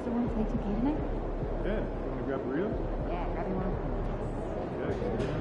still want to play 2K tonight? Yeah. You want to grab burritos? Yeah, grab me one. Yeah.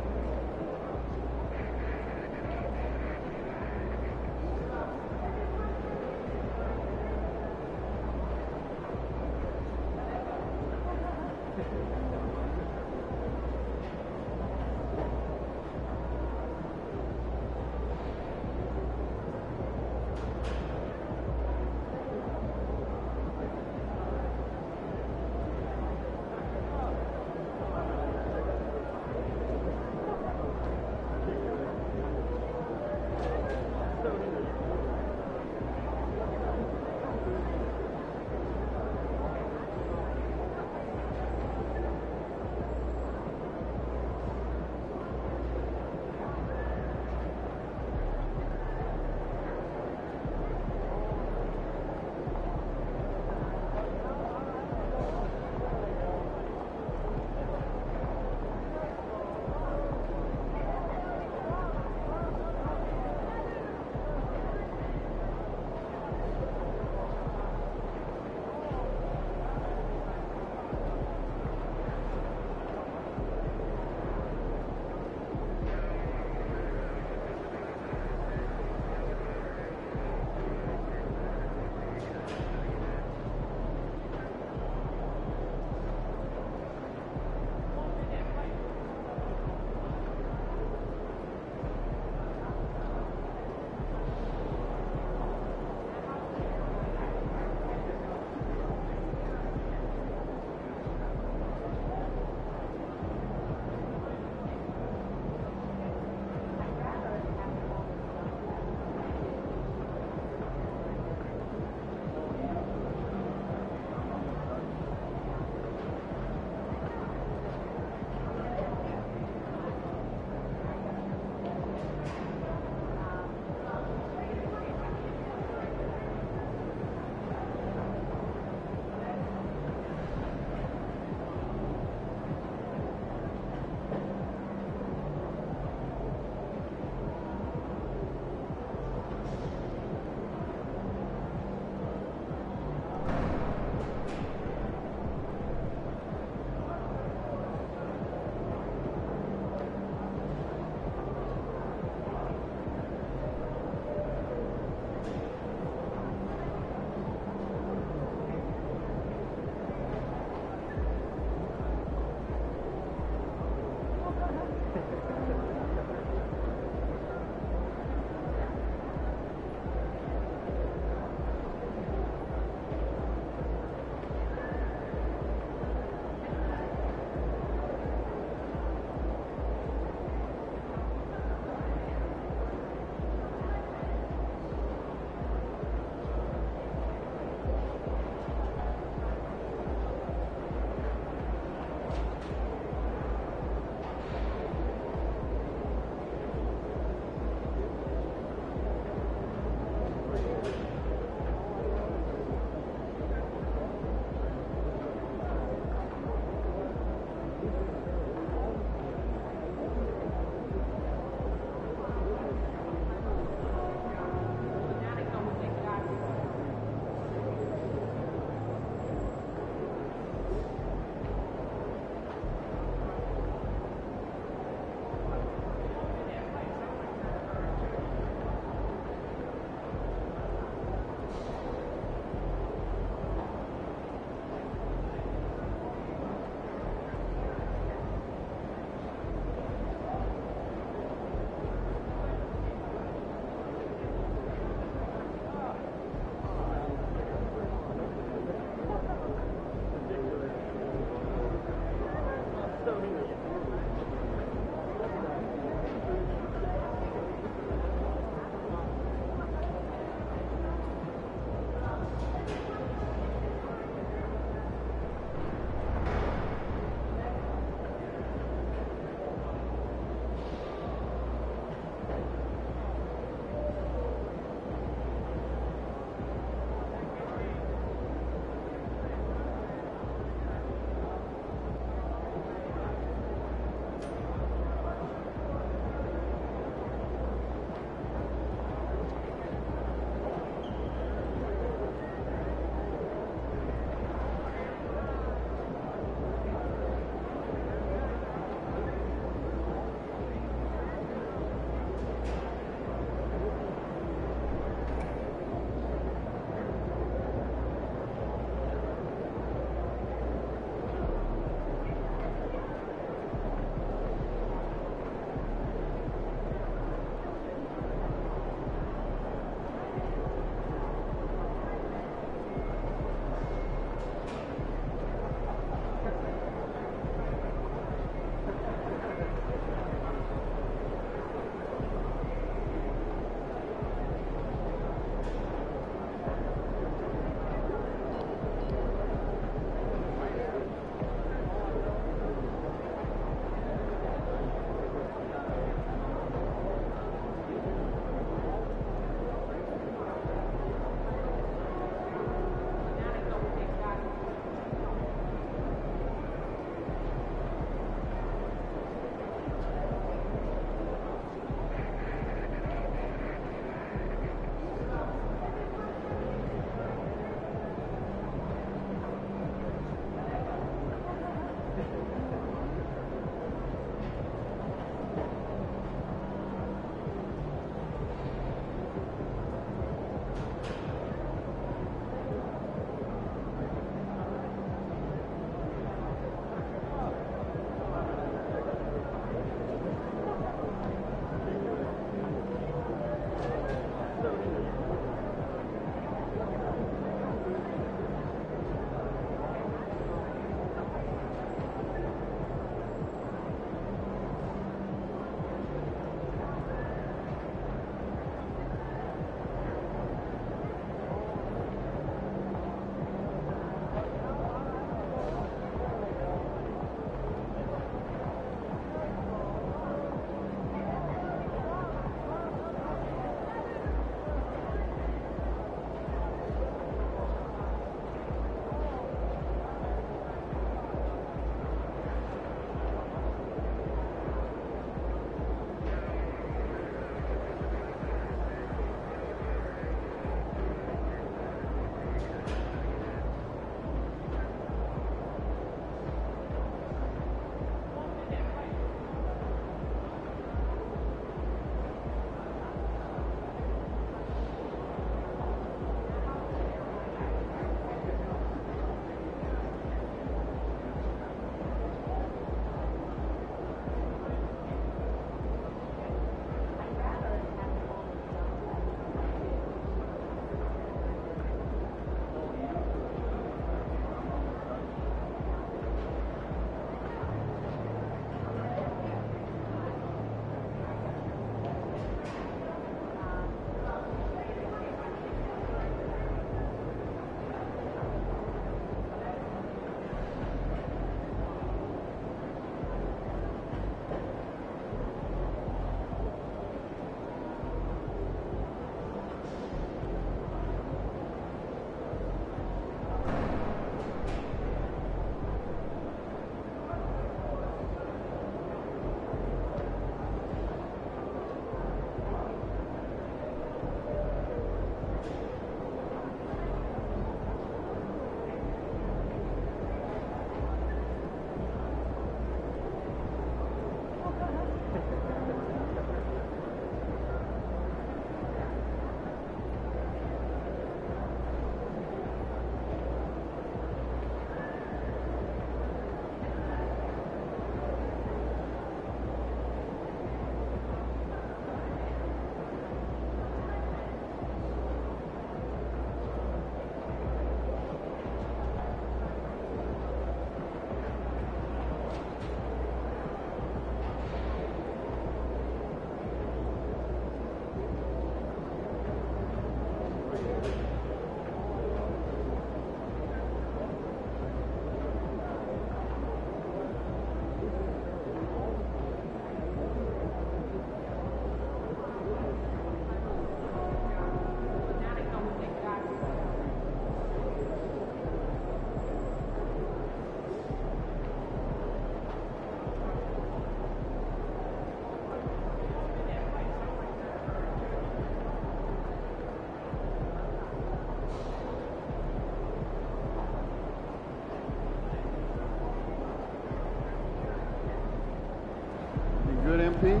happy?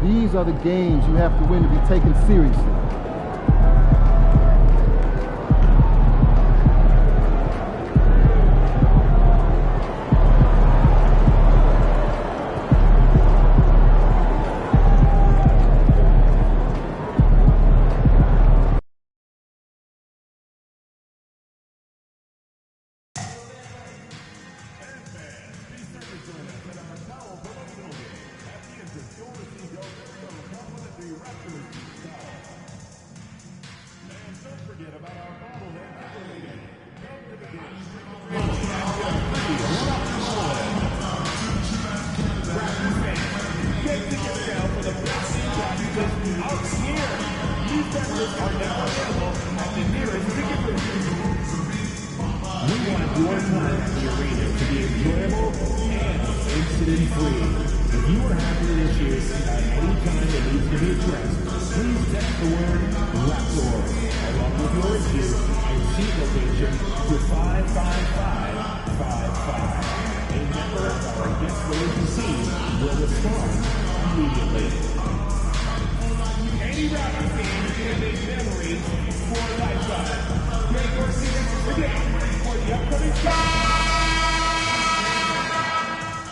These are the games you have to win to be taken seriously.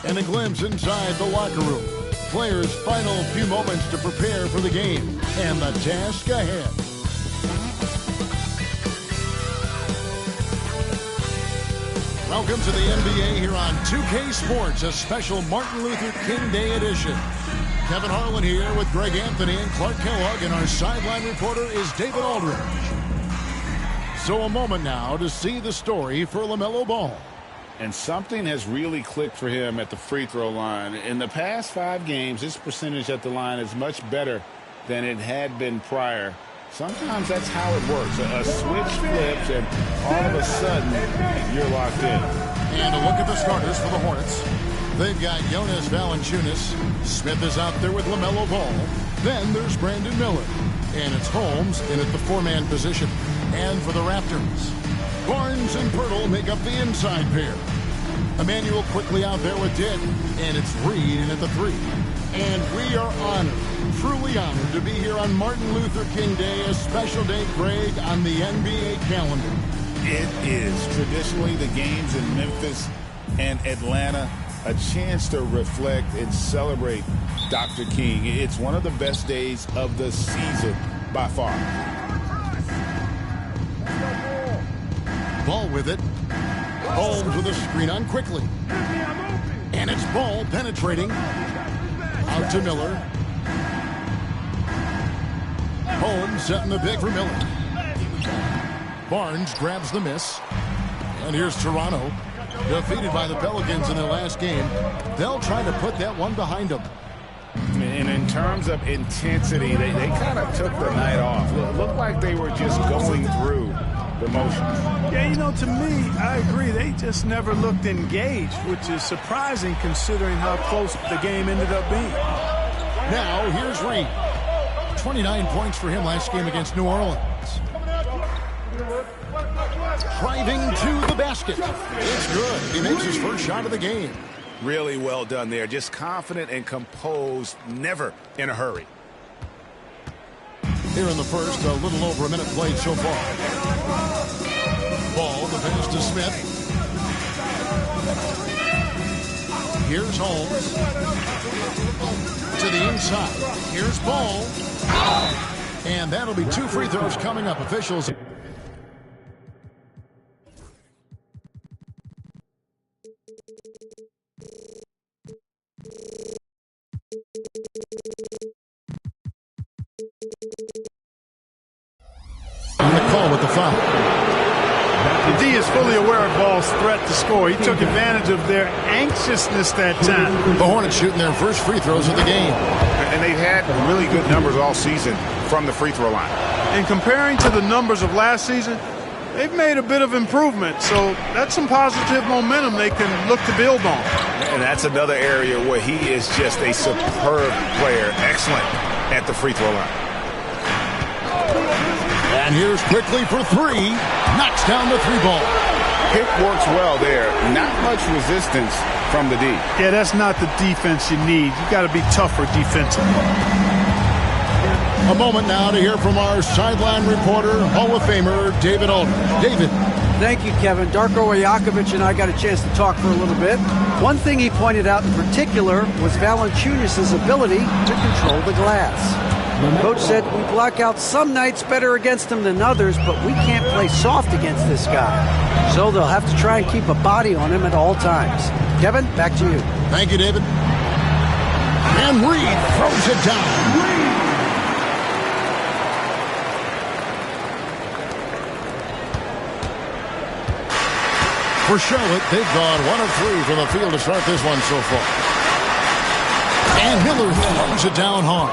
And a glimpse inside the locker room. Players' final few moments to prepare for the game and the task ahead. Welcome to the NBA here on 2K Sports, a special Martin Luther King Day edition. Kevin Harlan here with Greg Anthony and Clark Kellogg, and our sideline reporter is David Aldridge. So a moment now to see the story for LaMelo Ball. And something has really clicked for him at the free throw line. In the past 5 games, his percentage at the line is much better than it had been prior. Sometimes that's how it works. A switch flips, and all of a sudden, you're locked in. And a look at the starters for the Hornets. They've got Jonas Valanciunas. Smith is out there with LaMelo Ball. Then there's Brandon Miller. And it's Holmes in at the 4-man position. And for the Raptors, Barnes and Pirtle make up the inside pair. Emmanuel quickly out there with Dick. And it's Reed in at the 3. And we are honored, truly honored, to be here on Martin Luther King Day, a special day, Greg, on the NBA calendar. It is traditionally the games in Memphis and Atlanta, a chance to reflect and celebrate Dr. King. It's one of the best days of the season by far. Ball with it. Holmes with a screen on quickly. And it's Ball penetrating. Out to Miller. Holmes setting the pick for Miller. Barnes grabs the miss. And here's Toronto. Defeated by the Pelicans in their last game. They'll try to put that one behind them. And in terms of intensity, they kind of took the night off. Looked like they were just going through the motions. Yeah, you know, to me, I agree. They just never looked engaged, which is surprising considering how close the game ended up being. Now, here's Reed. 29 points for him last game against New Orleans. Driving to the basket. It's good. He makes his first shot of the game. Really well done there. Just confident and composed, never in a hurry. Here in the first, a little over a minute played so far. Ball, the pass to Smith. Here's Holmes. To the inside. Here's Ball. And that'll be 2 free throws coming up. Officials. On the call with the foul. The D is fully aware of Ball's threat to score. He took advantage of their anxiousness that time. The Hornets shooting their first free throws of the game. And they've had really good numbers all season from the free throw line. And comparing to the numbers of last season, they've made a bit of improvement. So that's some positive momentum they can look to build on. And that's another area where he is just a superb player. Excellent at the free throw line. And here's quickly for three. Knocks down the three ball. Pick works well there. Not much resistance from the D. Yeah, that's not the defense you need. You got to be tougher defensively. A moment now to hear from our sideline reporter, Hall of Famer David Aldridge. David. Thank you, Kevin. Darko Rajakovic and I got a chance to talk for a little bit. One thing he pointed out in particular was Valanciunas' ability to control the glass. Coach said we block out some nights better against him than others, but we can't play soft against this guy. So they'll have to try and keep a body on him at all times. Kevin, back to you. Thank you, David. And Reed throws it down. For Charlotte, they've gone 1 of 3 from the field to start this one so far. And Miller throws it down hard.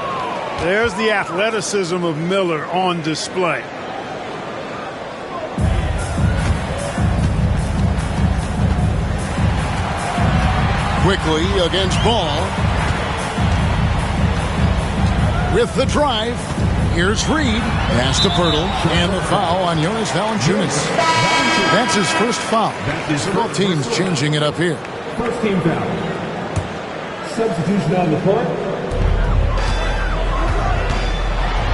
There's the athleticism of Miller on display. Quickly against Ball. With the drive. Here's Reed. Pass to Pirtle. And the foul on Jonas Valanciunas. That's his first foul. Both teams changing it up here. First team foul. Substitution on the court.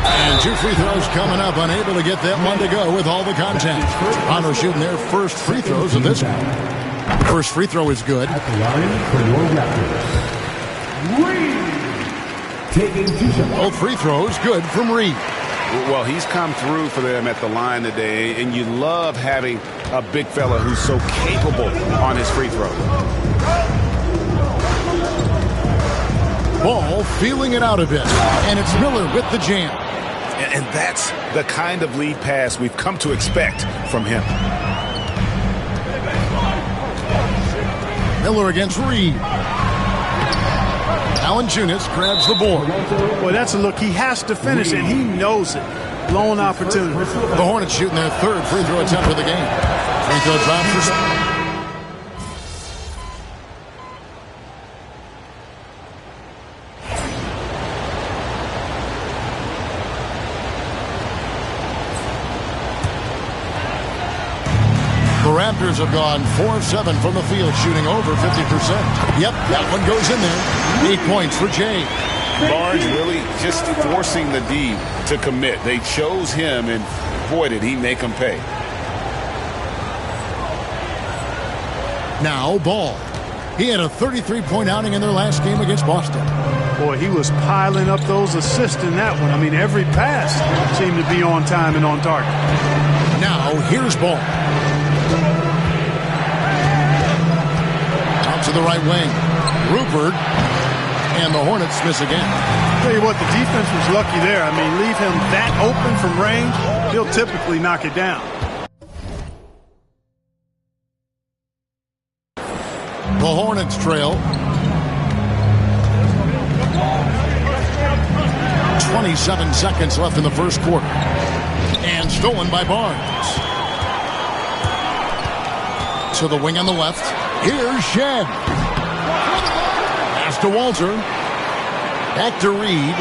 And 2 free throws coming up. Unable to get that one to go with all the contact. Toronto shooting their first free throws of this one. First free throw is good. At the line for your Raptors. Reed. Taking 2 shots. Both free throws good from Reed. Well, he's come through for them at the line today, and you love having a big fella who's so capable on his free throw. Ball feeling it out a bit, and it's Miller with the jam. And that's the kind of lead pass we've come to expect from him. Miller against Reed. Valanciunas grabs the board. Well, that's a look. He has to finish it. He knows it. Blown opportunity. The Hornets shooting their third free throw attempt of the game. Free throw drop for... The Raptors have gone 4 of 7 from the field, shooting over 50%. Yep, that one goes in there. 8 points for Jay. Barnes really just forcing the D to commit. They chose him, and boy, did he make them pay. Now Ball. He had a 33-point outing in their last game against Boston. Boy, he was piling up those assists in that one. I mean, every pass seemed to be on time and on target. Now here's Ball. Out to the right wing. Rupert. And the Hornets miss again. Tell you what, the defense was lucky there. I mean, leave him that open from range, he'll typically knock it down. The Hornets trail. 27 seconds left in the first quarter. And stolen by Barnes. To the wing on the left. Here's Shed. Pass to Walter. Back to Reed.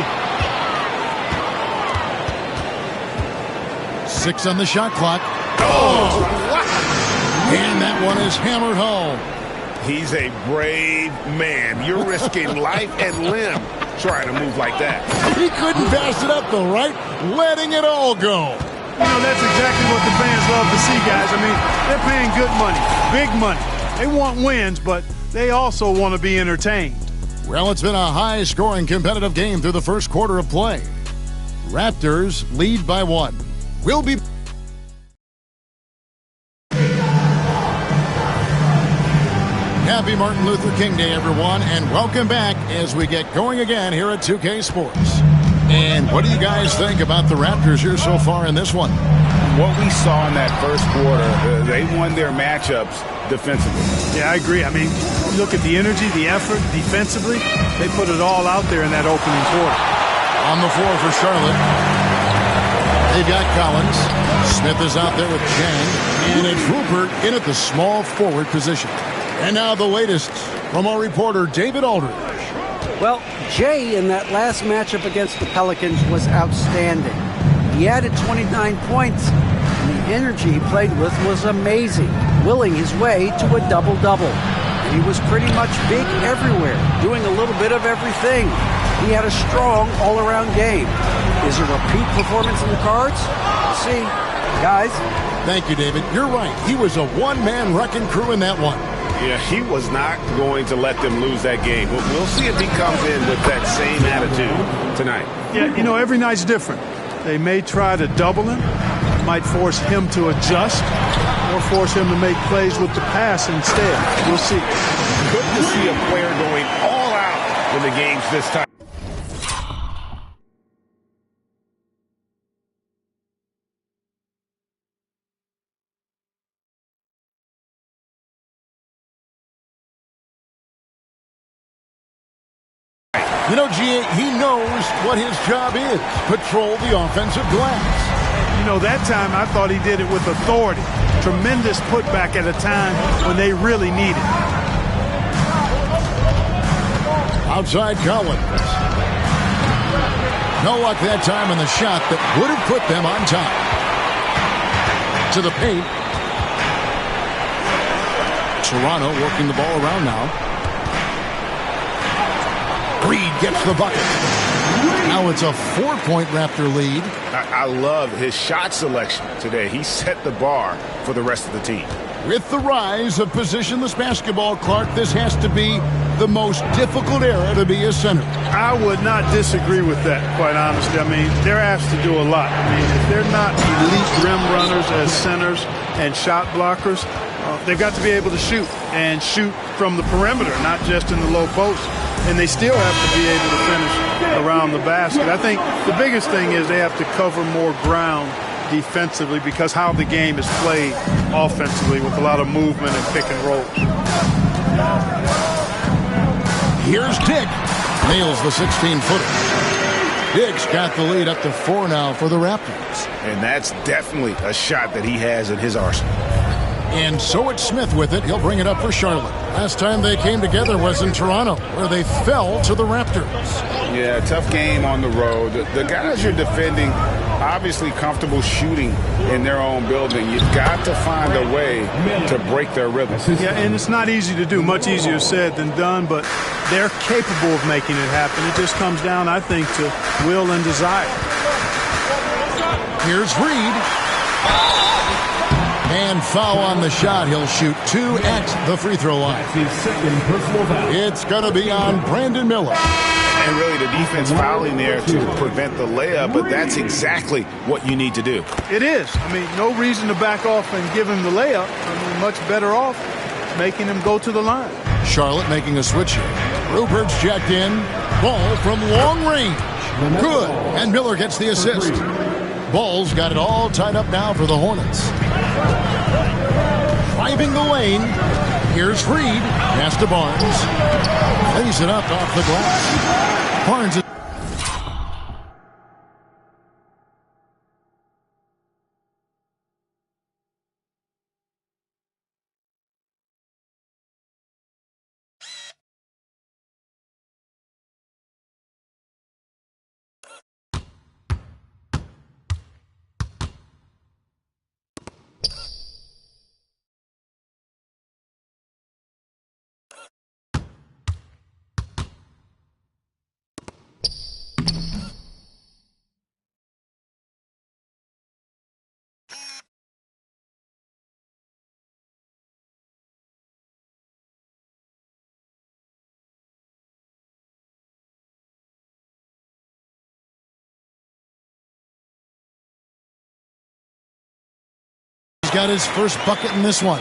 6 on the shot clock. Oh! And that one is hammered home. He's a brave man. You're risking life and limb trying to move like that. He couldn't pass it up though, right? Letting it all go. You know, that's exactly what the fans love to see, guys. I mean, they're paying good money, big money. They want wins, but they also want to be entertained. Well, it's been a high-scoring competitive game through the first quarter of play. Raptors lead by 1. We'll be... Happy Martin Luther King Day, everyone, and welcome back as we get going again here at 2K Sports. And what do you guys think about the Raptors here so far in this one? what we saw in that first quarter, they won their matchups defensively. Yeah, I agree. I mean, look at the energy, the effort defensively. They put it all out there in that opening quarter. On the floor for Charlotte, they've got Collins. Smith is out there with Chang. And it's Rupert in at the small forward position. And now the latest from our reporter, David Aldridge. Well, Jay in that last matchup against the Pelicans was outstanding. He added 29 points, and the energy he played with was amazing, willing his way to a double-double. And he was pretty much big everywhere, doing a little bit of everything. He had a strong all-around game. Is a repeat performance in the cards? We'll see. Guys? Thank you, David. You're right. He was a one-man wrecking crew in that one. Yeah, he was not going to let them lose that game. We'll see if he comes in with that same attitude tonight. Yeah, you know, every night's different. They may try to double him, might force him to adjust, or force him to make plays with the pass instead. We'll see. Good to see a player going all out when the game's this tight. You know, G.A., he knows what his job is. Patrol the offensive glass. You know, that time I thought he did it with authority. Tremendous putback at a time when they really need it. Outside Collins. No luck that time on the shot that would have put them on top. To the paint. Toronto working the ball around now. Reed gets the bucket. Now it's a 4-point Raptor lead. I love his shot selection today. He set the bar for the rest of the team. With the rise of positionless basketball, Clark, this has to be the most difficult era to be a center. I would not disagree with that, quite honestly. I mean, they're asked to do a lot. I mean, if they're not elite rim runners as centers and shot blockers, they've got to be able to shoot and shoot from the perimeter, not just in the low post. And they still have to be able to finish around the basket. I think the biggest thing is they have to cover more ground defensively because how the game is played offensively with a lot of movement and pick and roll. Here's Dick. Nails the 16-footer. Dick's got the lead up to 4 now for the Raptors. And that's definitely a shot that he has in his arsenal. And so it's Smith with it. He'll bring it up for Charlotte. Last time they came together was in Toronto, where they fell to the Raptors. Yeah, tough game on the road. The guys you're defending, obviously comfortable shooting in their own building. You've got to find a way to break their rhythm. Yeah, and it's not easy to do. Much easier said than done, but they're capable of making it happen. It just comes down, I think, to will and desire. Here's Reed. And foul on the shot. He'll shoot 2 at the free throw line. It's going to be on Brandon Miller. And really the defense fouling there to prevent the layup, but that's exactly what you need to do. It is. I mean, no reason to back off and give him the layup. I mean, much better off making him go to the line. Charlotte making a switch here. Rupert's checked in. Ball from long range. Good. And Miller gets the assist. Ball's got it all tied up now for the Hornets. Driving the lane. Here's Reed. Pass to Barnes. Lays it up off the glass. Barnes is got his first bucket in this one.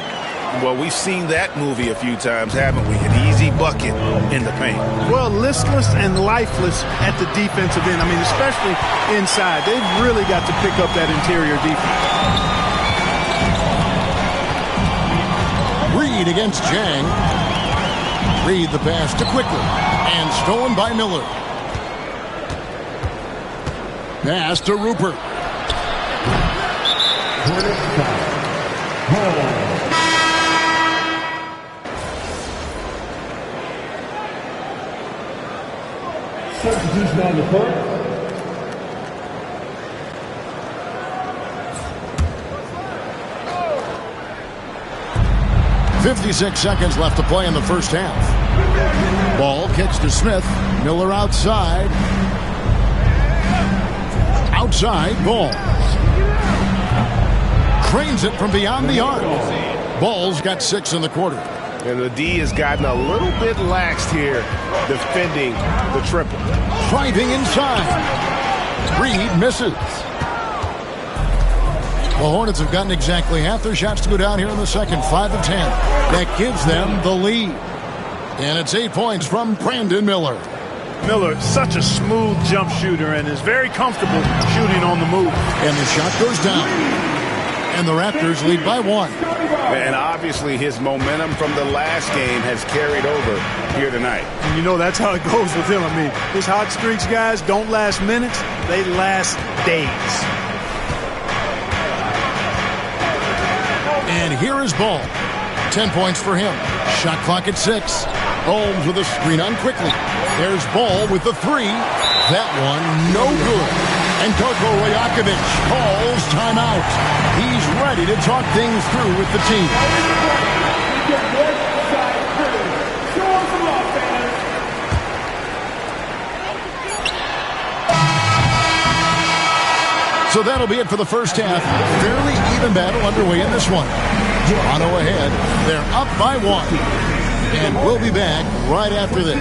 Well, we've seen that movie a few times, haven't we? An easy bucket in the paint. Well, listless and lifeless at the defensive end. I mean, especially inside. They've really got to pick up that interior defense. Reed against Jang. Reed the pass to Quickly. And stolen by Miller. Pass to Rupert. Substitution on the court. .56 seconds left to play in the first half. Ball kicks to Smith. Miller outside. Outside, Ball. Cranes it from beyond the arc. Ball's got 6 in the quarter. And the D has gotten a little bit laxed here defending the triple. Driving inside. Reed misses. The Hornets have gotten exactly half their shots to go down here in the second, 5 of 10. That gives them the lead. And it's 8 points from Brandon Miller. Miller, such a smooth jump shooter and is very comfortable shooting on the move. And the shot goes down. And the Raptors lead by 1. And obviously his momentum from the last game has carried over here tonight. And you know that's how it goes with him. I mean, his hot streaks, guys, don't last minutes. They last days. And here is Ball. 10 points for him. Shot clock at 6. Holmes with a screen on Quickly. There's Ball with the 3. That one no good. And Darko Rajakovic calls timeout. He's ready to talk things through with the team. So that'll be it for the first half. Fairly even battle underway in this one. Toronto ahead. They're up by 1. And we'll be back right after this.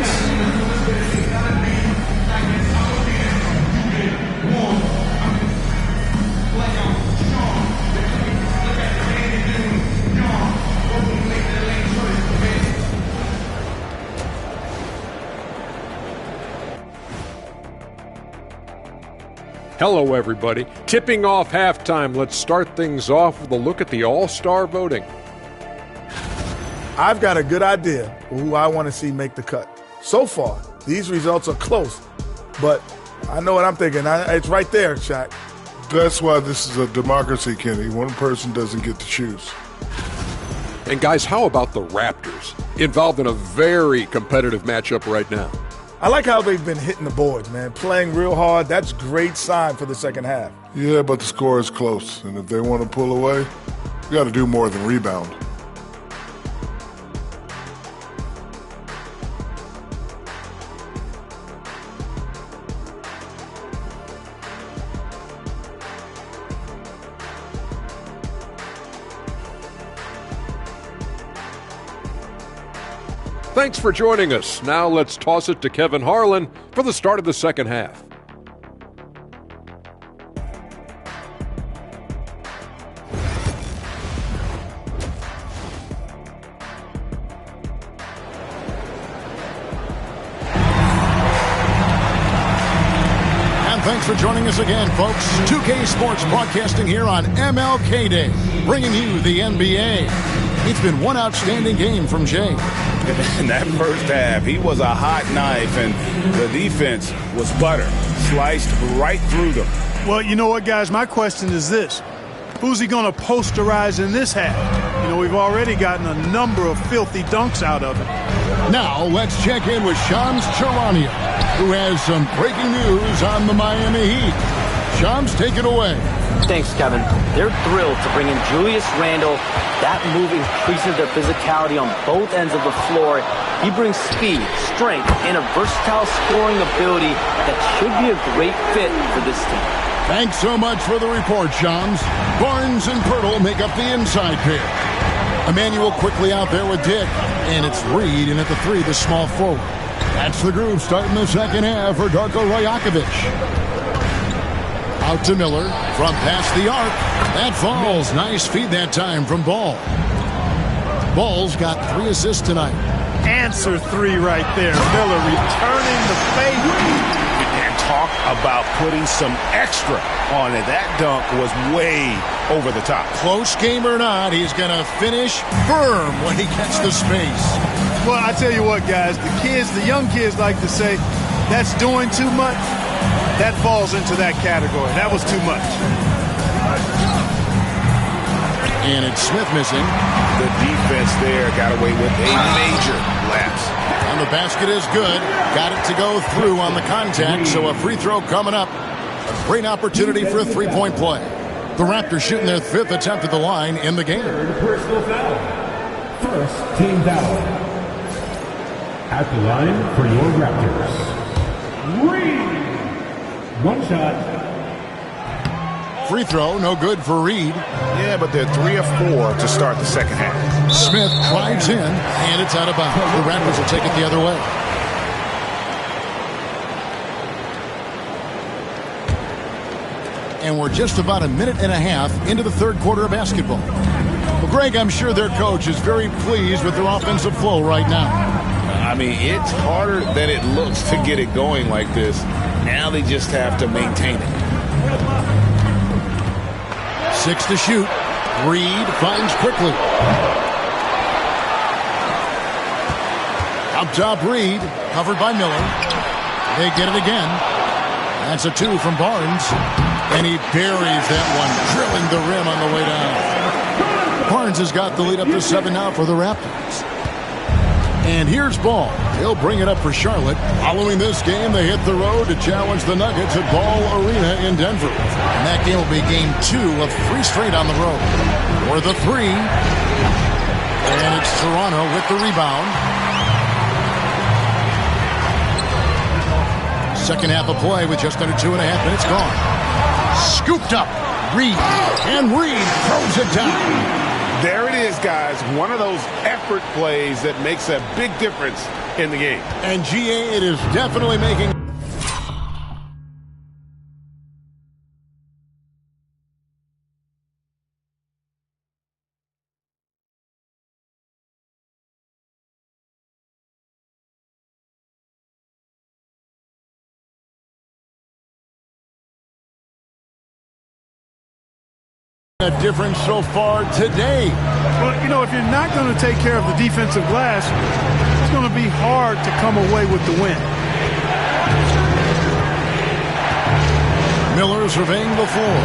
Hello, everybody. Tipping off halftime. Let's start things off with a look at the All-Star voting. I've got a good idea of who I want to see make the cut. So far, these results are close, but I know what I'm thinking. It's right there, Shaq. That's why this is a democracy, Kenny. One person doesn't get to choose. And guys, how about the Raptors? Involved in a very competitive matchup right now. I like how they've been hitting the boards, man. Playing real hard. That's a great sign for the second half. Yeah, but the score is close. And if they want to pull away, you got to do more than rebound. Thanks for joining us. Now let's toss it to Kevin Harlan for the start of the second half. And thanks for joining us again, folks. 2K Sports broadcasting here on MLK Day, bringing you the NBA. It's been one outstanding game from Jay. In that first half, he was a hot knife, and the defense was butter, sliced right through them. Well, you know what, guys? My question is this. Who's he going to posterize in this half? You know, we've already gotten a number of filthy dunks out of it. Now, let's check in with Shams Charania, who has some breaking news on the Miami Heat. Shams, take it away. Thanks, Kevin. They're thrilled to bring in Julius Randle. That move increases their physicality on both ends of the floor. He brings speed, strength, and a versatile scoring ability that should be a great fit for this team. Thanks so much for the report, Shams. Barnes and Pirtle make up the inside pair. Emmanuel quickly out there with Dick, and it's Reed in at the 3, the small forward. That's the groove starting the second half for Darko Rajakovic. Out to Miller from past the arc. That falls. Nice feed that time from Ball. Ball's got 3 assists tonight. Answer 3 right there. Miller returning the favor. And talk about putting some extra on it. That dunk was way over the top. Close game or not, he's going to finish firm when he gets the space. Well, I tell you what, guys, the young kids like to say, that's doing too much. That falls into that category. That was too much. And it's Smith missing. The defense there got away with a major lapse. And the basket is good. Got it to go through on the contact, so a free throw coming up. A great opportunity for a three-point play. The Raptors shooting their 5th attempt at the line in the game. Personal foul. First team foul. At the line for your Raptors. Reed. One shot. Free throw, no good for Reed. Yeah, but they're 3 of 4 to start the second half. Smith drives in, and it's out of bounds. The Raptors will take it the other way. And we're just about a minute and a half into the third quarter of basketball. Well, Greg, I'm sure their coach is very pleased with their offensive flow right now. I mean, it's harder than it looks to get it going like this. Now they just have to maintain it. 6 to shoot. Reed finds quickly. Up top, Reed, covered by Miller. They get it again. That's a 2 from Barnes. And he buries that one, drilling the rim on the way down. Barnes has got the lead up to 7 now for the Raptors. And here's Ball. He'll bring it up for Charlotte. Following this game, they hit the road to challenge the Nuggets at Ball Arena in Denver. And that game will be game 2 of 3 straight on the road. For the 3. And it's Toronto with the rebound. Second half of play with just under 2.5 minutes gone. Scooped up. Reed. And Reed throws it down. There it is, guys. One of those effort plays that makes a big difference in the game. And GA, it is definitely making... a difference so far today. Well, you know, if you're not going to take care of the defensive glass, it's going to be hard to come away with the win. Miller surveying the floor,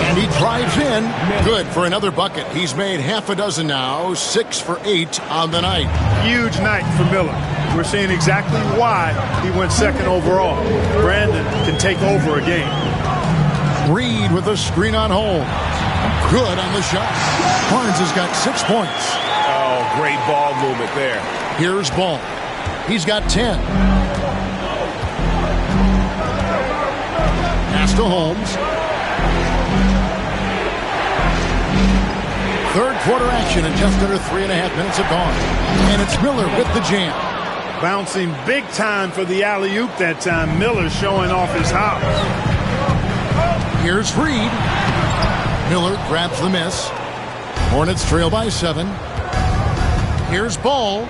and he drives in. Good for another bucket. He's made half a dozen now, 6 for 8 on the night. Huge night for Miller. We're seeing exactly why he went second overall. Brandon can take over a game. Reed with a screen on Holmes. Good on the shot. Barnes has got 6 points. Oh, great ball movement there. Here's Ball. He's got 10. Pass to Holmes. Third quarter action and just under 3.5 minutes have gone. And it's Miller with the jam. Bouncing big time for the alley-oop that time. Miller showing off his hops. Here's Reed. Miller grabs the miss. Hornets trail by 7. Here's Ball.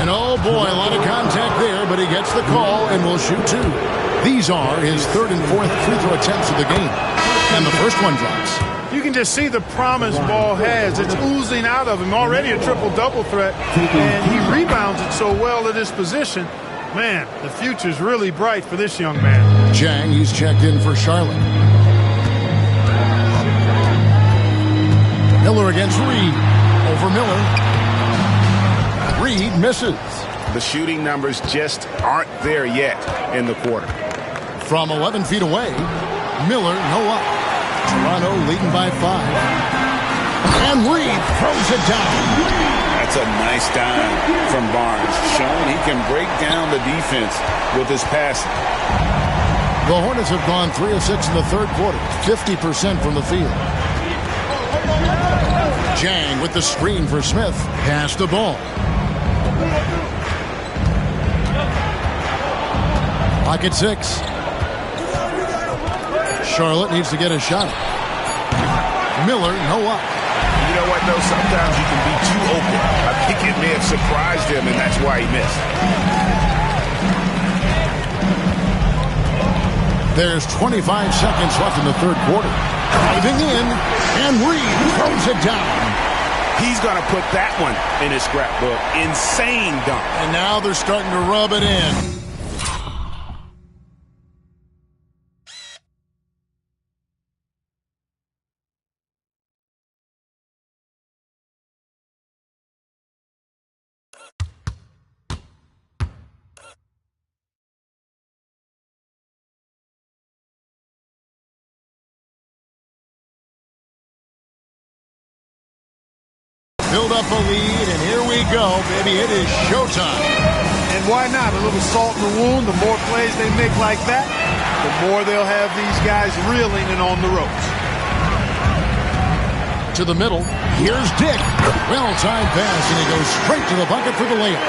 And oh boy, a lot of contact there, but he gets the call and will shoot 2. These are his 3rd and 4th free throw attempts of the game. And the first one drops. You can just see the promise Ball has. It's oozing out of him. Already a triple-double threat. And he rebounds it so well at his position. Man, the future's really bright for this young man. Jang, he's checked in for Charlotte. Miller against Reed. Over Miller. Reed misses. The shooting numbers just aren't there yet in the quarter. From 11 feet away, Miller no up. Toronto leading by 5. And Reed throws it down. That's a nice dime from Barnes, showing he can break down the defense with his passing. The Hornets have gone 3 of 6 in the third quarter, 50% from the field. Jang with the screen for Smith. Pass the ball. Pocket 6. Charlotte needs to get a shot. Miller, no up. You know what? though, sometimes you can be too open. I think it may have surprised him, and that's why he missed. There's 25 seconds left in the third quarter. Driving in, and Reed throws it down. He's going to put that one in his scrapbook. Insane dunk. And now they're starting to rub it in. Build up a lead, and here we go, baby. It is showtime. And why not? A little salt in the wound. The more plays they make like that, the more they'll have these guys reeling and on the ropes. To the middle. Here's Dick. Well-timed pass, and he goes straight to the bucket for the layup.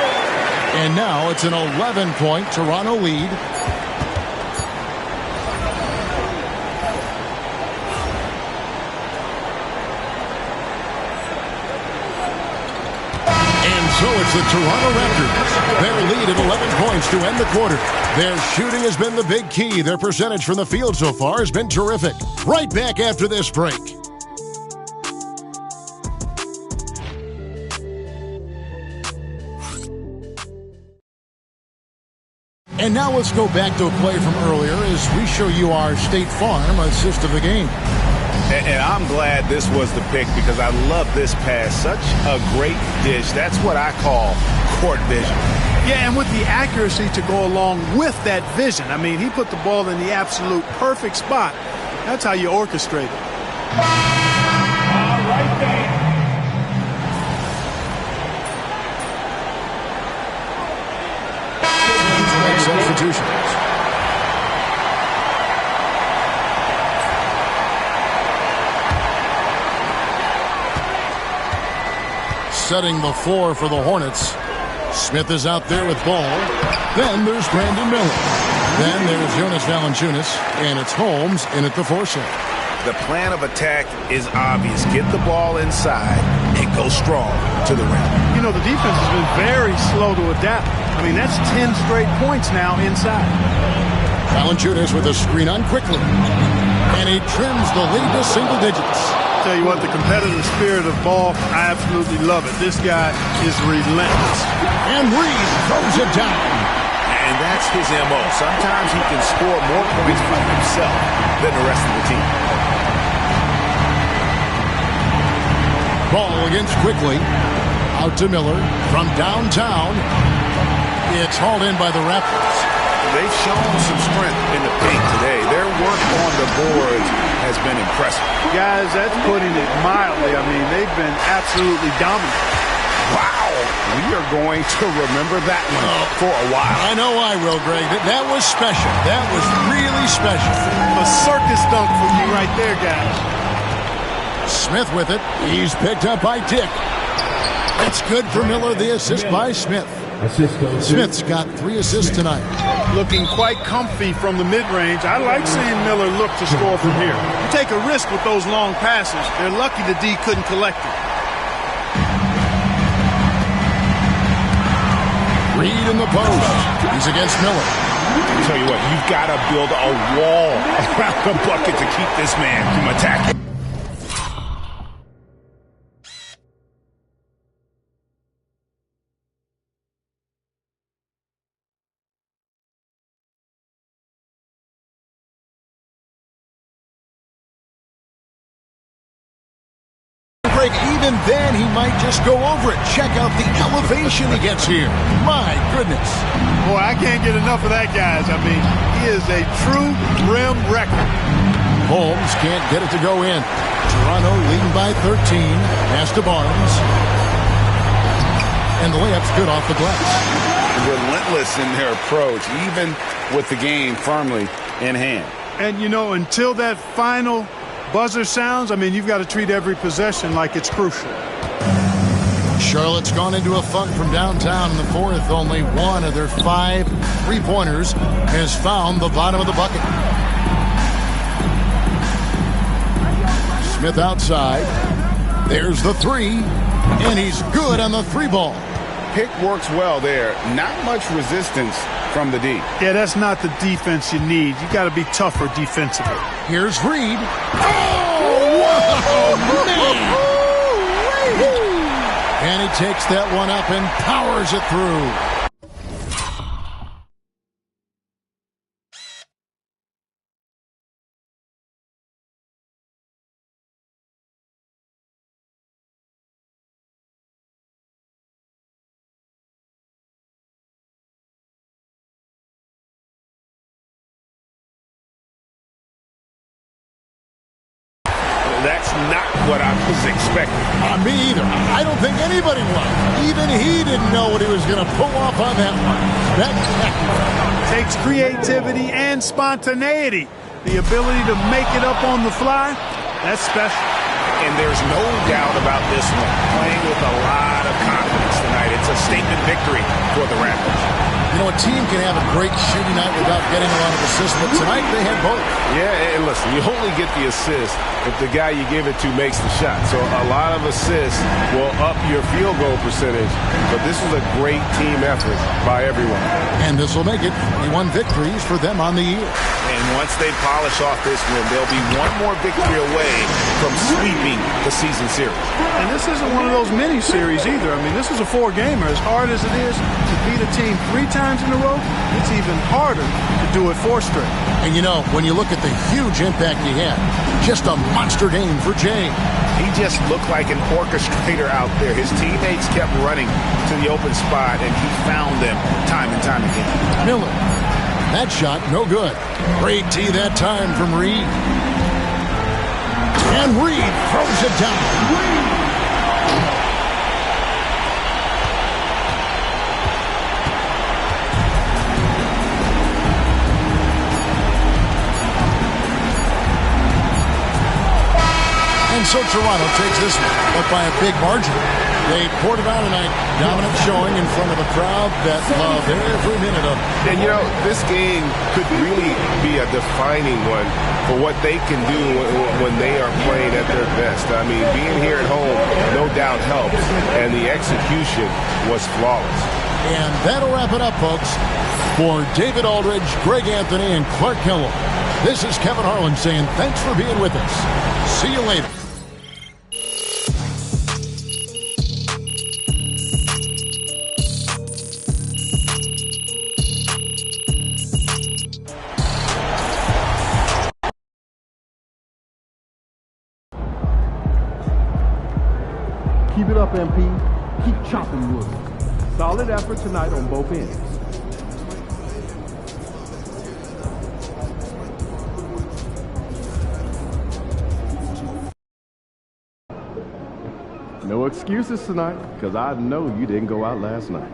And now it's an 11-point Toronto lead. So it's the Toronto Raptors. Their lead at 11 points to end the quarter. Their shooting has been the big key. Their percentage from the field so far has been terrific. Right back after this break. And now let's go back to a play from earlier as we show you our State Farm assist of the game. And I'm glad this was the pick because I love this pass. Such a great dish. That's what I call court vision. Yeah, and with the accuracy to go along with that vision. I mean, he put the ball in the absolute perfect spot. That's how you orchestrate it. Right there. Substitutions. Setting the floor for the Hornets. Smith is out there with ball. Then there's Brandon Miller. Then there's Jonas Valanciunas, and it's Holmes in at the foreset. The plan of attack is obvious. Get the ball inside and go strong to the rim. You know, the defense has been very slow to adapt. I mean, that's 10 straight points now inside. Valanciunas with a screen on quickly. And he trims the lead to single digits. Tell you what, the competitive spirit of ball, I absolutely love it. This guy is relentless. And Reed throws it down. And that's his MO. Sometimes he can score more points for himself than the rest of the team. Ball against quickly. Out to Miller from downtown. It's hauled in by the Raptors. They've shown some strength in the paint today. Their work on the boards has been impressive. Guys, that's putting it mildly. I mean, they've been absolutely dominant. Wow. We are going to remember that one for a while. I know I will, Greg. That was special. That was really special. A circus dunk for you right there, guys. Smith with it. He's picked up by Dick. It's good for Miller, the assist by Smith. Smith's got 3 assists tonight. Looking quite comfy from the mid-range. I like seeing Miller look to score from here. You take a risk with those long passes. They're lucky the D couldn't collect it. Reed in the post. He's against Miller. I tell you what, you've got to build a wall around the bucket to keep this man from attacking. Even then, he might just go over it. Check out the elevation he gets here. My goodness. Boy, I can't get enough of that, guys. I mean, he is a true rim wrecker. Holmes can't get it to go in. Toronto leading by 13. Pass to Barnes. And the layup's good off the glass. Relentless in their approach, even with the game firmly in hand. And, you know, until that final buzzer sounds, I mean, you've got to treat every possession like it's crucial. Charlotte's gone into a funk from downtown in the fourth. Only one of their 5 3-pointers has found the bottom of the bucket. Smith outside. There's the three, and he's good on the three ball. Pick works well there. Not much resistance from the D. Yeah, that's not the defense you need. You got to be tougher defensively. Here's Reed. Oh, wow, man! And he takes that one up and powers it through. That's not what I was expecting. Me either. I don't think anybody was. Even he didn't know what he was going to pull off on that one. Spectacular. Takes creativity and spontaneity. The ability to make it up on the fly, that's special. And there's no doubt about this one. Playing with a lot of confidence tonight. It's a statement victory for the Raptors. You know, a team can have a great shooting night without getting a lot of assists, but tonight they had both. Yeah, and listen, you only get the assist if the guy you give it to makes the shot. So a lot of assists will up your field goal percentage, but this is a great team effort by everyone. And this will make it 21 victories for them on the year. And once they polish off this win, they'll be one more victory away from sweeping the season series. And this isn't one of those mini-series either. I mean, this is a four-gamer. As hard as it is to beat a team 3 times in a row, it's even harder to do it 4 straight. And you know, when you look at the huge impact he had, just a monster game for Jay. He just looked like an orchestrator out there. His teammates kept running to the open spot, and he found them time and time again. Miller, that shot no good. Great tee that time from Reed. And Reed throws it down. And so Toronto takes this one, but by a big margin. They poured it on tonight. Dominant showing in front of a crowd that loved every minute of it. And, you know, this game could really be a defining one for what they can do when they are playing at their best. I mean, being here at home no doubt helps, and the execution was flawless. And that'll wrap it up, folks. For David Aldridge, Greg Anthony, and Clark Kellogg, this is Kevin Harlan saying thanks for being with us. See you later. Keep it up, MP. Keep chopping wood. Solid effort tonight on both ends. No excuses tonight, because I know you didn't go out last night.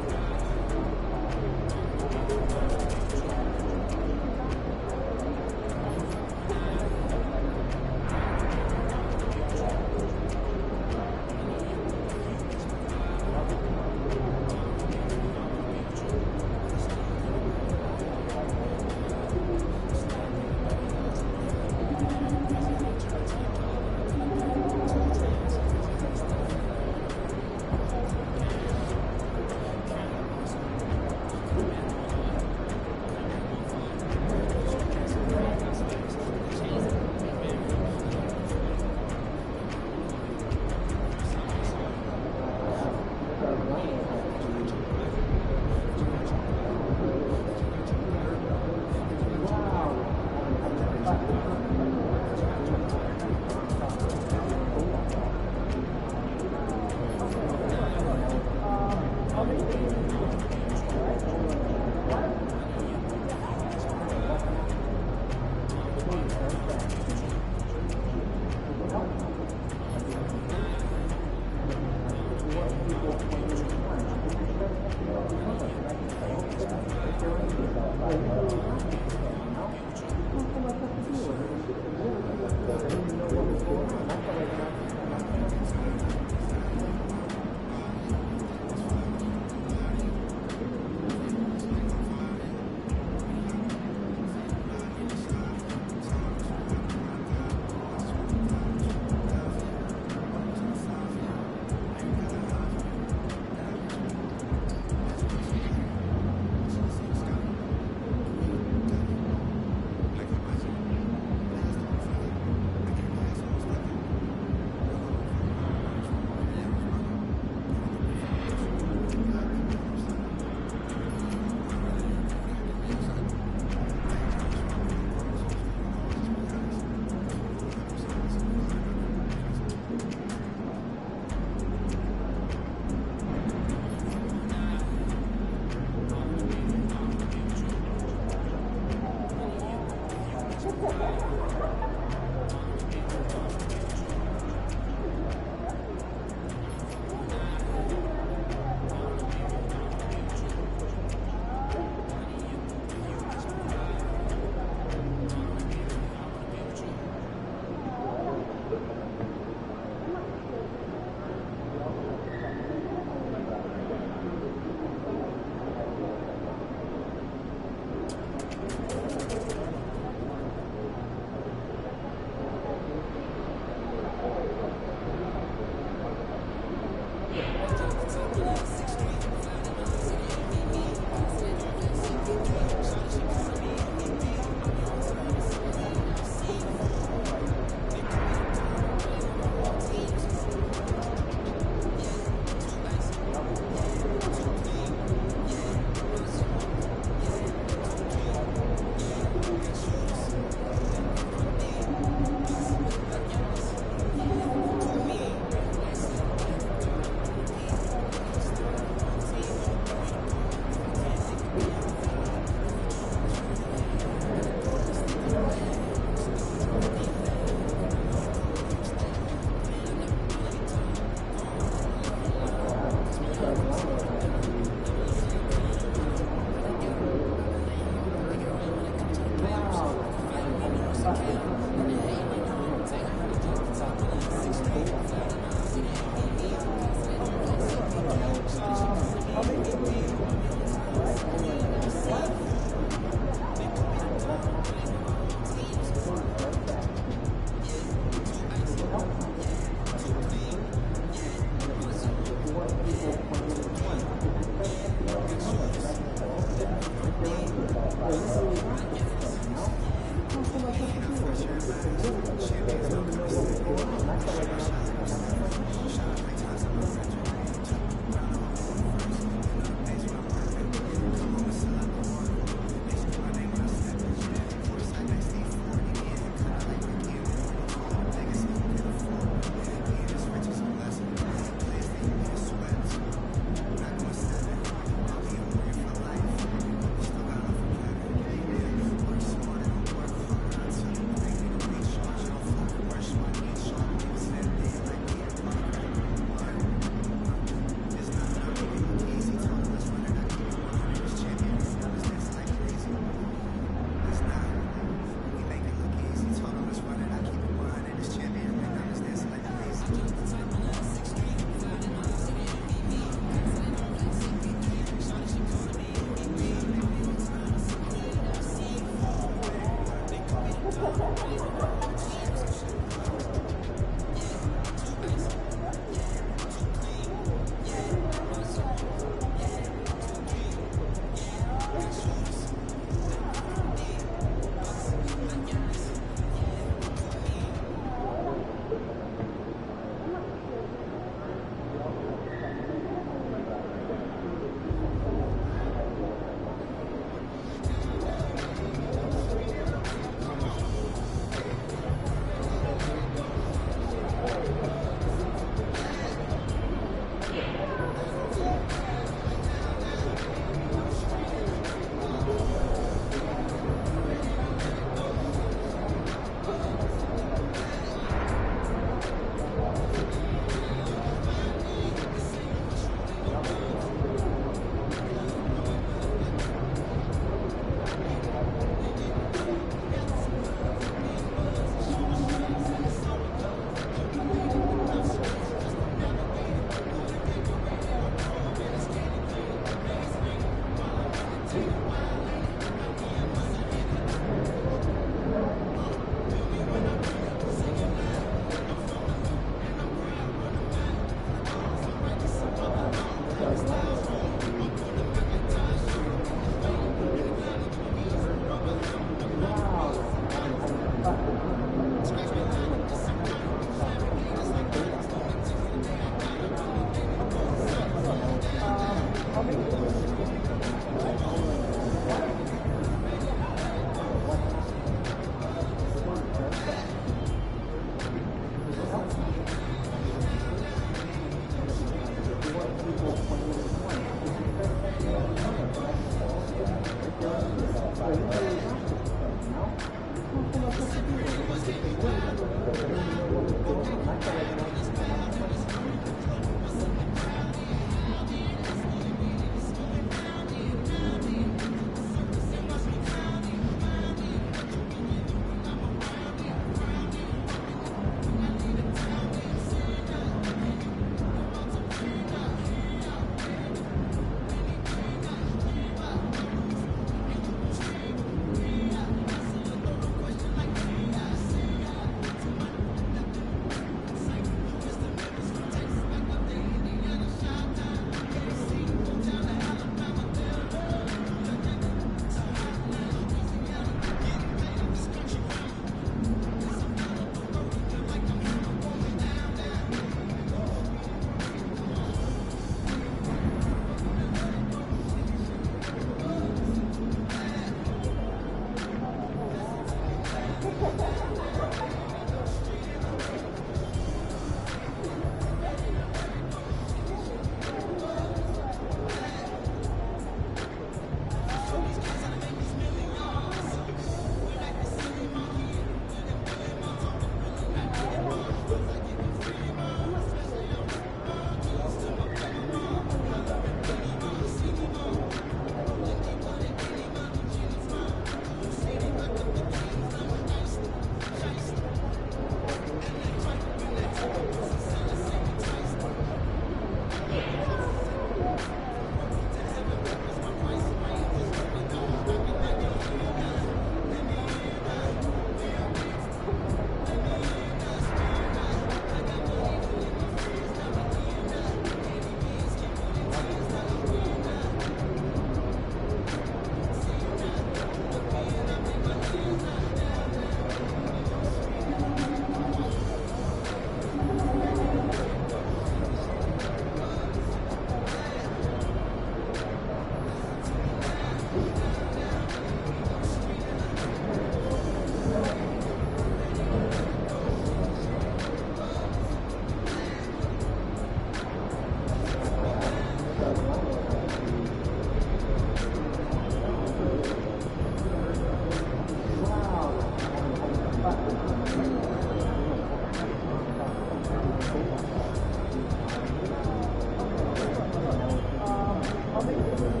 I'll make it.